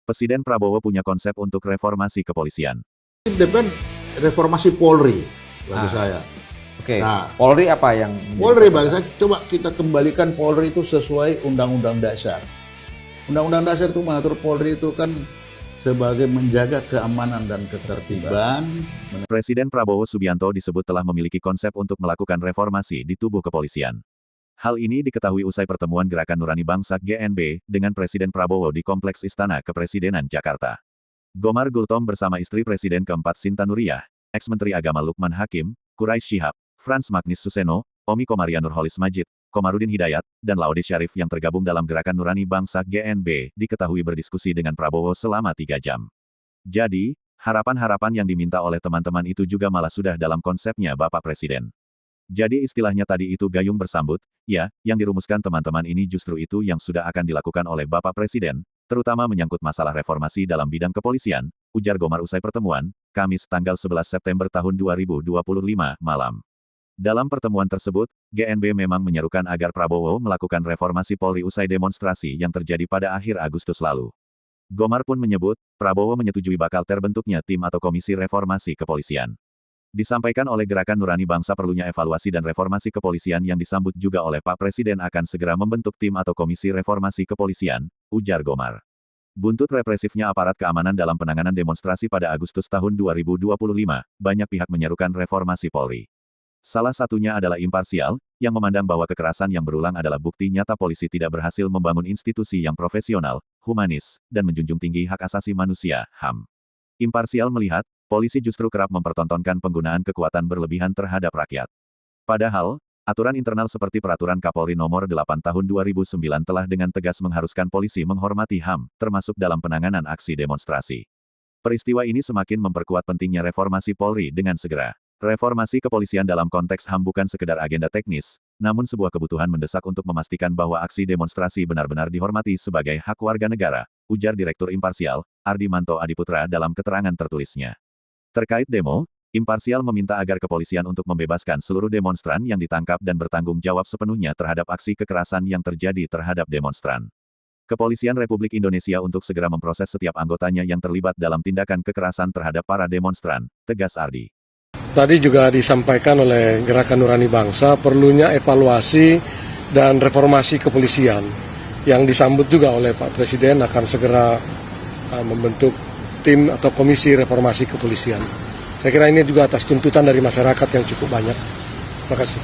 Presiden Prabowo punya konsep untuk reformasi kepolisian. Depan reformasi Polri bagi saya. Oke. Nah, Polri apa yang Polri bagi saya, coba kita kembalikan Polri itu sesuai Undang-Undang Dasar. Undang-Undang Dasar itu mengatur Polri itu kan sebagai menjaga keamanan dan ketertiban. Presiden Prabowo Subianto disebut telah memiliki konsep untuk melakukan reformasi di tubuh kepolisian. Hal ini diketahui usai pertemuan Gerakan Nurani Bangsa (GNB) dengan Presiden Prabowo di Kompleks Istana Kepresidenan Jakarta. Gomar Gultom bersama istri Presiden keempat Sinta Nuriyah, ex-Menteri Agama Lukman Hakim, Quraisy Shihab, Frans Magnis Suseno, Omi Komaria Nurholis Majid, Komarudin Hidayat, dan Laude Syarif yang tergabung dalam Gerakan Nurani Bangsa (GNB) diketahui berdiskusi dengan Prabowo selama 3 jam. Jadi, harapan-harapan yang diminta oleh teman-teman itu juga malah sudah dalam konsepnya Bapak Presiden. Jadi istilahnya tadi itu gayung bersambut, ya, yang dirumuskan teman-teman ini justru itu yang sudah akan dilakukan oleh Bapak Presiden, terutama menyangkut masalah reformasi dalam bidang kepolisian, ujar Gomar usai pertemuan, Kamis tanggal 11 September tahun 2025, malam. Dalam pertemuan tersebut, GNB memang menyerukan agar Prabowo melakukan reformasi Polri usai demonstrasi yang terjadi pada akhir Agustus lalu. Gomar pun menyebut, Prabowo menyetujui bakal terbentuknya tim atau komisi reformasi kepolisian. Disampaikan oleh Gerakan Nurani Bangsa perlunya evaluasi dan reformasi kepolisian yang disambut juga oleh Pak Presiden akan segera membentuk tim atau komisi reformasi kepolisian, ujar Gomar. Buntut represifnya aparat keamanan dalam penanganan demonstrasi pada Agustus tahun 2025, banyak pihak menyerukan reformasi Polri. Salah satunya adalah imparsial, yang memandang bahwa kekerasan yang berulang adalah bukti nyata polisi tidak berhasil membangun institusi yang profesional, humanis, dan menjunjung tinggi hak asasi manusia, HAM. Imparsial melihat, polisi justru kerap mempertontonkan penggunaan kekuatan berlebihan terhadap rakyat. Padahal, aturan internal seperti Peraturan Kapolri Nomor 8 Tahun 2009 telah dengan tegas mengharuskan polisi menghormati HAM, termasuk dalam penanganan aksi demonstrasi. Peristiwa ini semakin memperkuat pentingnya reformasi Polri dengan segera. Reformasi kepolisian dalam konteks HAM bukan sekedar agenda teknis, namun sebuah kebutuhan mendesak untuk memastikan bahwa aksi demonstrasi benar-benar dihormati sebagai hak warga negara, ujar Direktur Imparsial, Ardimanto Adiputra dalam keterangan tertulisnya. Terkait demo, Imparsial meminta agar kepolisian untuk membebaskan seluruh demonstran yang ditangkap dan bertanggung jawab sepenuhnya terhadap aksi kekerasan yang terjadi terhadap demonstran. Kepolisian Republik Indonesia untuk segera memproses setiap anggotanya yang terlibat dalam tindakan kekerasan terhadap para demonstran, tegas Ardi. Tadi juga disampaikan oleh Gerakan Nurani Bangsa perlunya evaluasi dan reformasi kepolisian yang disambut juga oleh Pak Presiden akan segera membentuk tim atau komisi reformasi kepolisian. Saya kira ini juga atas tuntutan dari masyarakat yang cukup banyak. Terima kasih.